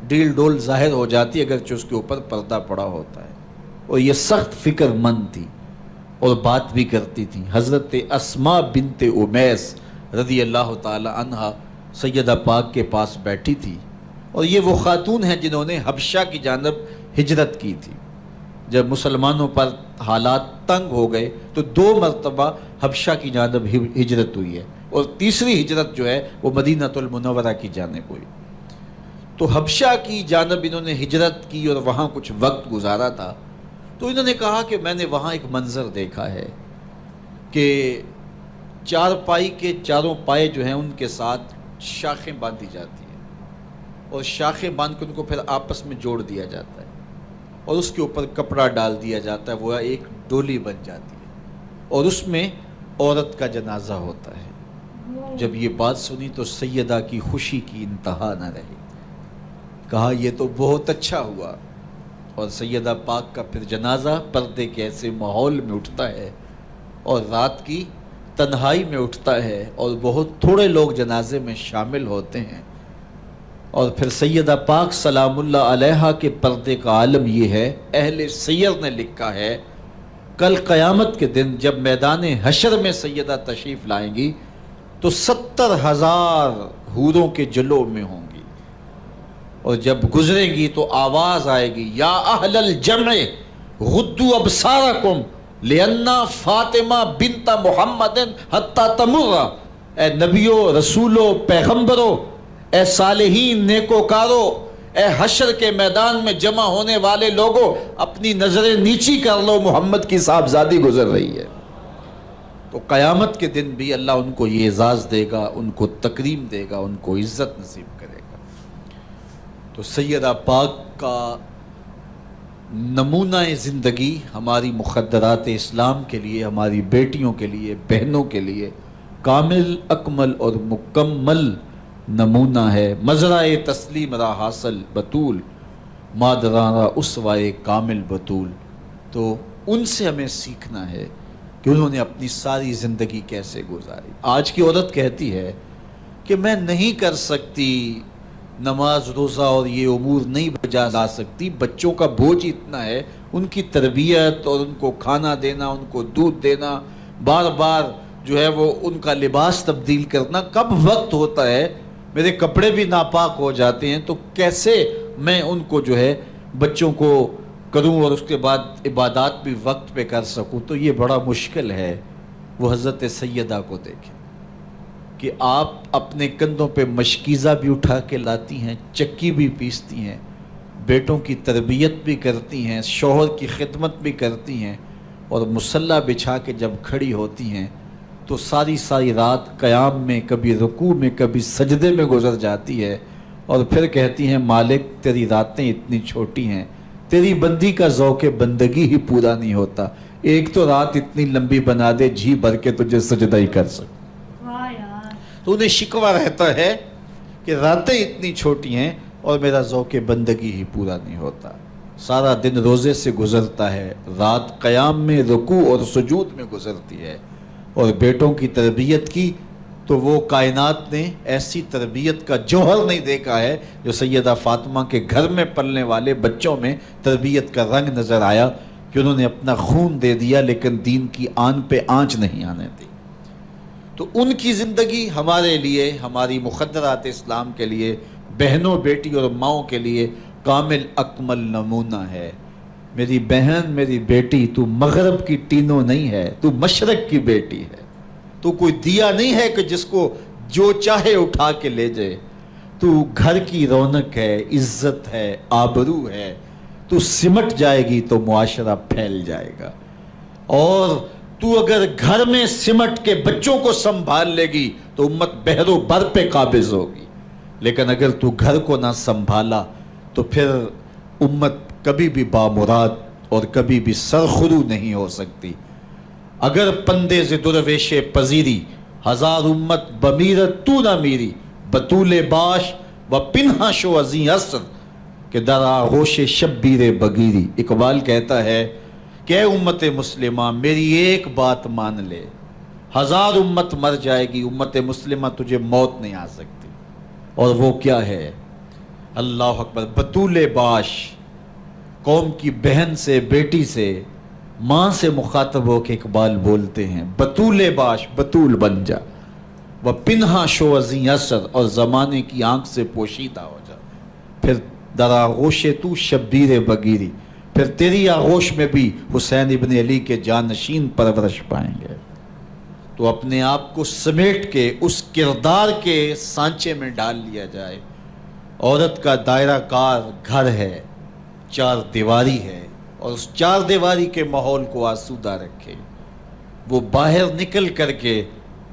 Deal ڈول ظاہر ہو جاتی اگرچہ اس کے اوپر پردہ پڑا ہوتا ہے. اور یہ سخت فکر مند تھی اور بات بھی کرتی تھی. حضرت اسماء بنت امیس رضی اللہ تعالی عنہا سیدہ پاک کے پاس بیٹھی تھی، اور یہ وہ خاتون ہیں جنہوں نے حبشہ کی جانب ہجرت کی تھی. جب مسلمانوں پر حالات تنگ ہو گئے تو 2 مرتبہ حبشہ کی جانب ہجرت ہوئی ہے، اور تیسری ہجرت جو ہے وہ مدینہ المنورہ کی جانب ہوئی. تو حبشہ کی جانب انہوں نے ہجرت کی اور وہاں کچھ وقت گزارا تھا. تو انہوں نے کہا کہ میں نے وہاں ایک منظر دیکھا ہے کہ چارپائی کے چاروں پائے جو ہیں ان کے ساتھ شاخیں باندھی جاتی ہیں، اور شاخیں باندھ کے ان کو پھر آپس میں جوڑ دیا جاتا ہے، اور اس کے اوپر کپڑا ڈال دیا جاتا ہے، وہ ایک ڈولی بن جاتی ہے، اور اس میں عورت کا جنازہ ہوتا ہے. جب یہ بات سنی تو سیدہ کی خوشی کی انتہا نہ رہی. کہا یہ تو بہت اچھا ہوا. اور سیدہ پاک کا پھر جنازہ پردے کے ایسے ماحول میں اٹھتا ہے اور رات کی تنہائی میں اٹھتا ہے، اور بہت تھوڑے لوگ جنازے میں شامل ہوتے ہیں. اور پھر سیدہ پاک سلام اللہ علیہا کے پردے کا عالم یہ ہے، اہل سیر نے لکھا ہے کل قیامت کے دن جب میدان حشر میں سیدہ تشریف لائیں گی تو 70,000 حوروں کے جلو میں ہوں گی، اور جب گزریں گی تو آواز آئے گی یا اہل الجمع غدوا ابصارکم لأن فاطمہ بنت محمد حتی تمر. اے نبیو، رسولو، پیغمبرو، اے صالحین، نیکوکارو، اے حشر کے میدان میں جمع ہونے والے لوگوں، اپنی نظریں نیچی کر لو، محمد کی صاحبزادی گزر رہی ہے. تو قیامت کے دن بھی اللہ ان کو یہ اعزاز دے گا، ان کو تکریم دے گا، ان کو عزت نصیب کرے گا. تو سیدہ پاک کا نمونہ زندگی ہماری مخدرات اسلام کے لیے، ہماری بیٹیوں کے لیے، بہنوں کے لیے کامل، اکمل اور مکمل نمونہ ہے. مزرعہ تسلیم را حاصل بطول، مادرانہ اسوائے کامل بطول. تو ان سے ہمیں سیکھنا ہے کہ انہوں نے اپنی ساری زندگی کیسے گزاری. آج کی عورت کہتی ہے کہ میں نہیں کر سکتی نماز، روزہ اور یہ امور نہیں بجا لا سکتی، بچوں کا بوجھ اتنا ہے، ان کی تربیت اور ان کو کھانا دینا، ان کو دودھ دینا، بار بار جو ہے وہ ان کا لباس تبدیل کرنا، کب وقت ہوتا ہے، میرے کپڑے بھی ناپاک ہو جاتے ہیں، تو کیسے میں ان کو جو ہے بچوں کو کروں اور اس کے بعد عبادات بھی وقت پہ کر سکوں. تو یہ بڑا مشکل ہے. وہ حضرت سیدہ کو دیکھیں کہ آپ اپنے کندھوں پہ مشکیزہ بھی اٹھا کے لاتی ہیں، چکی بھی پیستی ہیں، بیٹوں کی تربیت بھی کرتی ہیں، شوہر کی خدمت بھی کرتی ہیں، اور مصلی بچھا کے جب کھڑی ہوتی ہیں تو ساری رات قیام میں، کبھی رکوع میں، کبھی سجدے میں گزر جاتی ہے، اور پھر کہتی ہیں مالک تیری راتیں اتنی چھوٹی ہیں، تیری بندی کا ذوق بندگی ہی پورا نہیں ہوتا، ایک تو رات اتنی لمبی بنا دے جی بھر کے تجھے سجدہ ہی کر سکوں. تو انہیں شکوہ رہتا ہے کہ راتیں اتنی چھوٹی ہیں اور میرا ذوق بندگی ہی پورا نہیں ہوتا. سارا دن روزے سے گزرتا ہے، رات قیام میں، رکوع اور سجود میں گزرتی ہے. اور بیٹوں کی تربیت کی تو وہ کائنات نے ایسی تربیت کا جوہر نہیں دیکھا ہے جو سیدہ فاطمہ کے گھر میں پلنے والے بچوں میں تربیت کا رنگ نظر آیا کہ انہوں نے اپنا خون دے دیا لیکن دین کی آن پہ آنچ نہیں آنے دی. تو ان کی زندگی ہمارے لیے، ہماری مخدرات اسلام کے لیے، بہنوں، بیٹی اور ماؤں کے لیے کامل اکمل نمونہ ہے. میری بہن، میری بیٹی، تو مغرب کی ٹینو نہیں ہے، تو مشرق کی بیٹی ہے. تو کوئی دیا نہیں ہے کہ جس کو جو چاہے اٹھا کے لے جائے. تو گھر کی رونق ہے، عزت ہے، آبرو ہے. تو سمٹ جائے گی تو معاشرہ پھیل جائے گا. اور تو اگر گھر میں سمٹ کے بچوں کو سنبھال لے گی تو امت بحر و بر پہ قابض ہوگی. لیکن اگر تو گھر کو نہ سنبھالا تو پھر امت کبھی بھی بامراد اور کبھی بھی سرخرو نہیں ہو سکتی. اگر پندے ز درویش پذیری، ہزار امت بمیرت تو نہ میری، بطول باش و پنہا شو ازیں اثر کہ در آغوش شبیر بگیری. اقبال کہتا ہے کہ اے امت مسلمہ میری ایک بات مان لے، ہزار امت مر جائے گی، امت مسلمہ تجھے موت نہیں آ سکتی. اور وہ کیا ہے؟ اللہ اکبر. بطول باش، قوم کی بہن سے، بیٹی سے، ماں سے مخاطب ہو کے اقبال بولتے ہیں بطول باش، بطول بن جا، وہ پنہا شو ازیں اثر، اور زمانے کی آنکھ سے پوشیدہ ہو جا. پھر در آغوش تو شبیر بگیری، پھر تیری آغوش میں بھی حسین ابن علی کے جانشین پرورش پائیں گے. تو اپنے آپ کو سمیٹ کے اس کردار کے سانچے میں ڈال لیا جائے. عورت کا دائرہ کار گھر ہے، چار دیواری ہے، اور اس چار دیواری کے ماحول کو آسودہ رکھے. وہ باہر نکل کر کے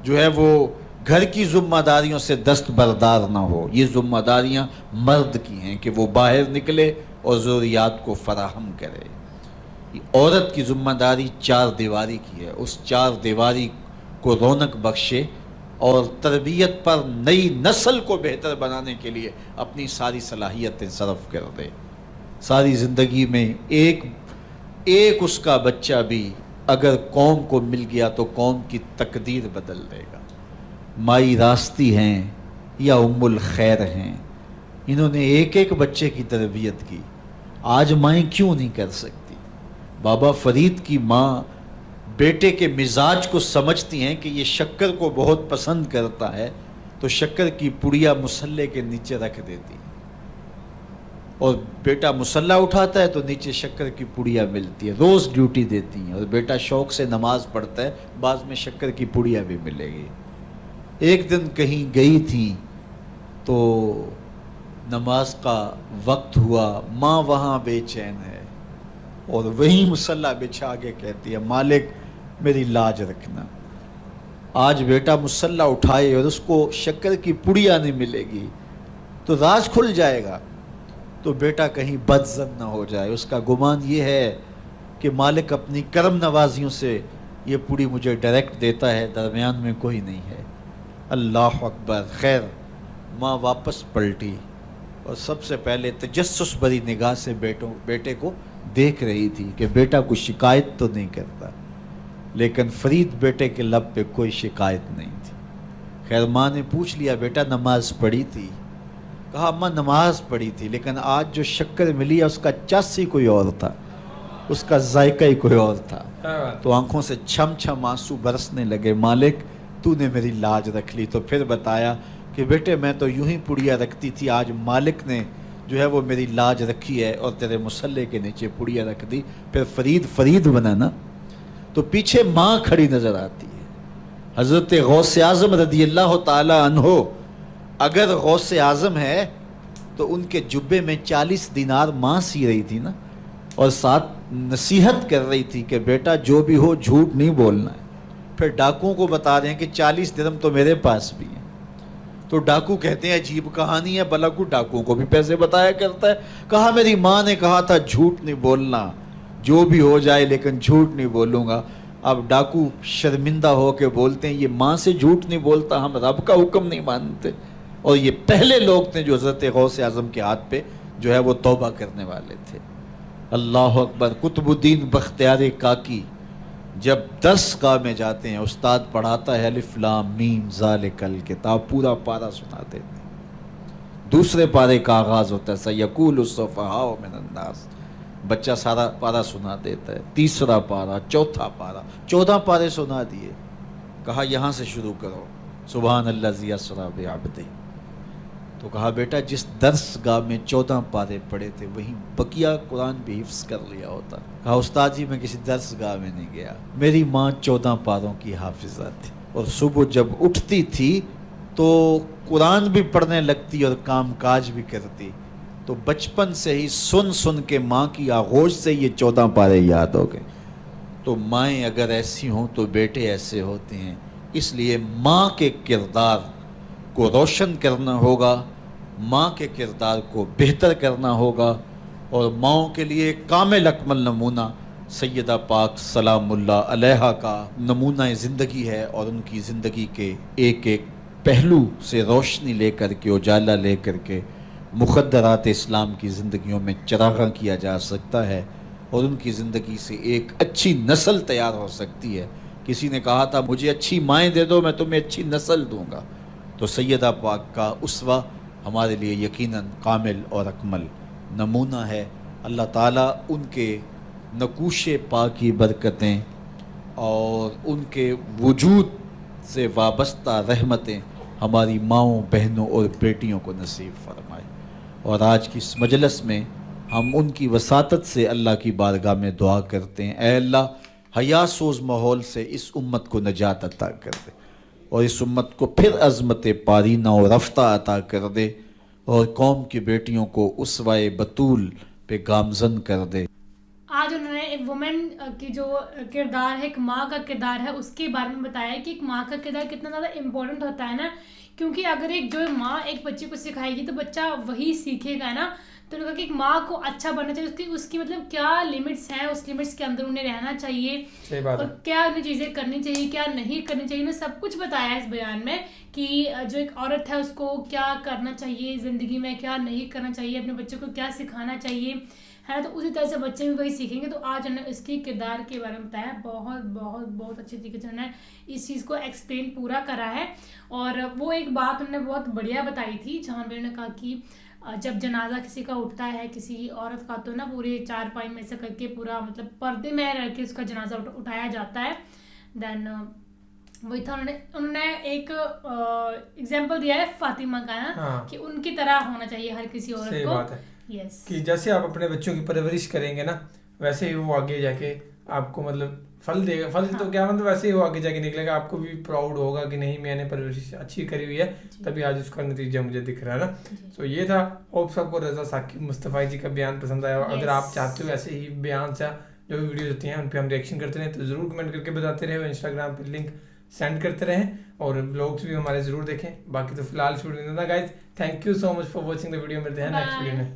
جو ہے وہ گھر کی ذمہ داریوں سے دستبردار نہ ہو. یہ ذمہ داریاں مرد کی ہیں کہ وہ باہر نکلے اور ضروریات کو فراہم کرے. عورت کی ذمہ داری چار دیواری کی ہے، اس چار دیواری کو رونق بخشے اور تربیت پر نئی نسل کو بہتر بنانے کے لیے اپنی ساری صلاحیتیں صرف کر دے. ساری زندگی میں ایک اس کا بچہ بھی اگر قوم کو مل گیا تو قوم کی تقدیر بدل دے گا. مائی راستی ہیں یا ام الخیر ہیں، انہوں نے ایک بچے کی تربیت کی. آج مائیں کیوں نہیں کر سکتی؟ بابا فرید کی ماں بیٹے کے مزاج کو سمجھتی ہیں کہ یہ شکر کو بہت پسند کرتا ہے، تو شکر کی پڑیا مصلے کے نیچے رکھ دیتی ہے، اور بیٹا مصلہ اٹھاتا ہے تو نیچے شکر کی پڑیا ملتی ہے. روز ڈیوٹی دیتی ہیں، اور بیٹا شوق سے نماز پڑھتا ہے، بعض میں شکر کی پڑیا بھی ملے گی. ایک دن کہیں گئی تھی تو نماز کا وقت ہوا، ماں وہاں بے چین ہے اور وہیں مصلہ بچھا کے کہتی ہے مالک میری لاج رکھنا. آج بیٹا مصلہ اٹھائے اور اس کو شکر کی پڑیا نہیں ملے گی تو راز کھل جائے گا، تو بیٹا کہیں بدظن نہ ہو جائے. اس کا گمان یہ ہے کہ مالک اپنی کرم نوازیوں سے یہ پوری مجھے ڈائریکٹ دیتا ہے، درمیان میں کوئی نہیں ہے. اللہ اکبر. خیر ماں واپس پلٹی اور سب سے پہلے تجسس بھری نگاہ سے بیٹے کو دیکھ رہی تھی کہ بیٹا کوئی شکایت تو نہیں کرتا، لیکن فرید بیٹے کے لب پہ کوئی شکایت نہیں تھی. خیر ماں نے پوچھ لیا بیٹا نماز پڑھی تھی؟ کہا اماں نماز پڑھی تھی، لیکن آج جو شکر ملی ہے اس کا چس ہی کوئی اور تھا، اس کا ذائقہ ہی کوئی اور تھا. تو آنکھوں سے چھم چھم آنسو برسنے لگے. مالک تو نے میری لاج رکھ لی. تو پھر بتایا کہ بیٹے میں تو یوں ہی پڑیا رکھتی تھی، آج مالک نے جو ہے وہ میری لاج رکھی ہے اور تیرے مصلے کے نیچے پڑیا رکھ دی. پھر فرید بنا نا. تو پیچھے ماں کھڑی نظر آتی ہے، حضرت غوث اعظم رضی اللہ تعالی عنہ. اگر غوث اعظم ہے تو ان کے جبے میں 40 دینار ماں سی رہی تھی نا، اور ساتھ نصیحت کر رہی تھی کہ بیٹا جو بھی ہو جھوٹ نہیں بولنا ہے. پھر ڈاکوؤں کو بتا رہے ہیں کہ 40 درہم تو میرے پاس بھی ہیں. تو ڈاکو کہتے ہیں عجیب کہانی ہے، بلاکو ڈاکوؤں کو بھی پیسے بتایا کرتا ہے. کہا میری ماں نے کہا تھا جھوٹ نہیں بولنا، جو بھی ہو جائے لیکن جھوٹ نہیں بولوں گا. اب ڈاکو شرمندہ ہو کے بولتے ہیں یہ ماں سے جھوٹ نہیں بولتا، ہم رب کا حکم نہیں مانتے. اور یہ پہلے لوگ تھے جو حضرت غوث اعظم کے ہاتھ پہ جو ہے وہ توبہ کرنے والے تھے. اللہ اکبر. قطب الدین بختیار کاکی جب درس گاہ میں جاتے ہیں، استاد پڑھاتا ہے الف لام میم ذالک الکتاب، پورا پارہ سنا دیتے ہیں. دوسرے پارے کا آغاز ہوتا ہے سیقول السفہاء من الناس، بچہ سارا پارہ سنا دیتا ہے. تیسرا پارہ، چوتھا پارہ، 14 پارے سنا دیے. کہا یہاں سے شروع کرو، سبحان الذی اسریٰ بعبدہ. تو کہا بیٹا جس درس گاہ میں 14 پارے پڑھے تھے وہیں بقیہ قرآن بھی حفظ کر لیا ہوتا. کہا استاد جی میں کسی درس گاہ میں نہیں گیا، میری ماں 14 پاروں کی حافظہ تھی، اور صبح جب اٹھتی تھی تو قرآن بھی پڑھنے لگتی اور کام کاج بھی کرتی. تو بچپن سے ہی سن کے ماں کی آغوش سے یہ 14 پارے یاد ہو گئے. تو مائیں اگر ایسی ہوں تو بیٹے ایسے ہوتے ہیں. اس لیے ماں کے کردار کو روشن کرنا ہوگا، ماں کے کردار کو بہتر کرنا ہوگا، اور ماؤں کے لیے کامل اکمل نمونہ سیدہ پاک سلام اللہ علیہا کا نمونہ زندگی ہے. اور ان کی زندگی کے ایک پہلو سے روشنی لے کر کے، اجالا لے کر کے مخدرات اسلام کی زندگیوں میں چراغاں کیا جا سکتا ہے، اور ان کی زندگی سے ایک اچھی نسل تیار ہو سکتی ہے. کسی نے کہا تھا مجھے اچھی مائیں دے دو میں تمہیں اچھی نسل دوں گا. تو سیدہ پاک کا اسوہ ہمارے لیے یقیناً کامل اور اکمل نمونہ ہے. اللہ تعالیٰ ان کے نقوش پا کی برکتیں اور ان کے وجود سے وابستہ رحمتیں ہماری ماؤں بہنوں اور بیٹیوں کو نصیب فرمائے. اور آج کی اس مجلس میں ہم ان کی وساطت سے اللہ کی بارگاہ میں دعا کرتے ہیں، اے اللہ حیا سوز ماحول سے اس امت کو نجات عطا کر دے اور اس امت کو پھر عظمت پارینہ اور رفتہ عطا کر دے اور قوم کی بیٹیوں کو اسوائے بطول پہ گامزن کر دے. آج انہوں نے ایک وومن کی جو کردار ہے، ایک ماں کا کردار ہے، اس کے بارے میں بتایا کہ ایک ماں کا کردار کتنا زیادہ امپورٹنٹ ہوتا ہے نا، کیونکہ اگر ایک جو ماں ایک بچے کو سکھائے گی تو بچہ وہی سیکھے گا نا. تو انہوں نے کہا کہ ایک ماں کو اچھا بننا چاہیے، اس کی مطلب کیا لمٹس ہیں، اس لمٹس کے اندر انہیں رہنا چاہیے اور کیا انہیں چیزیں کرنی چاہیے، کیا نہیں کرنی چاہیے. انہوں نے سب کچھ بتایا ہے اس بیان میں کہ جو ایک عورت ہے اس کو کیا کرنا چاہیے زندگی میں، کیا نہیں کرنا چاہیے، اپنے بچوں کو کیا سکھانا چاہیے ہے. تو اسی طرح سے بچے بھی وہی سیکھیں گے. تو آج انہوں نے اس کی کردار کے بارے میں بتایا، بہت بہت بہت اچھے طریقے سے انہوں نے اس چیز کو ایکسپلین پورا کرا ہے. اور وہ ایک بات انہوں نے بہت بڑھیا بتائی تھی جہاں پہ انہوں نے کہا کہ جب جنازہ کسی کا اٹھتا ہے کسی عورت کا تو نا پورے 4 میں سے کر کے پورا مطلب پردے میں رہ کے اس کا جنازہ اٹھایا جاتا ہے. دین وہی تھا انہوں نے ایک ایگزامپل دیا ہے فاطمہ کا نا کہ ان کی طرح ہونا چاہیے ہر کسی عورت کو. یس کہ جیسے آپ اپنے بچوں کی پرورش کریں گے نا ویسے ہی وہ آگے جا کے آپ کو مطلب پھل دے گا. پھل تو کیا مطلب ویسے ہی وہ آگے جا کے نکلے گا، آپ کو بھی پراؤڈ ہوگا کہ نہیں میں نے پرورش اچھی کری ہوئی ہے تبھی آج اس کا نتیجہ مجھے دکھ رہا ہے نا. سو یہ تھا. ہوپ سب کو رضا ثاقب مصطفی جی کا بیان پسند آیا. اگر آپ چاہتے ہو ایسے ہی بیان سے جو بھی ویڈیوز ہوتی ہیں ان پہ ہم ریئیکشن کرتے رہیں تو ضرور کمنٹ کر کے بتاتے رہے. انسٹاگرام پہ لنک سینڈ کرتے رہیں اور بلاگس بھی ہمارے ضرور دیکھیں. باقی تو فی الحال چھوڑ دینا guys. Thank you so much for watching the video. ملتے ہیں نیکسٹ ویڈیو میں.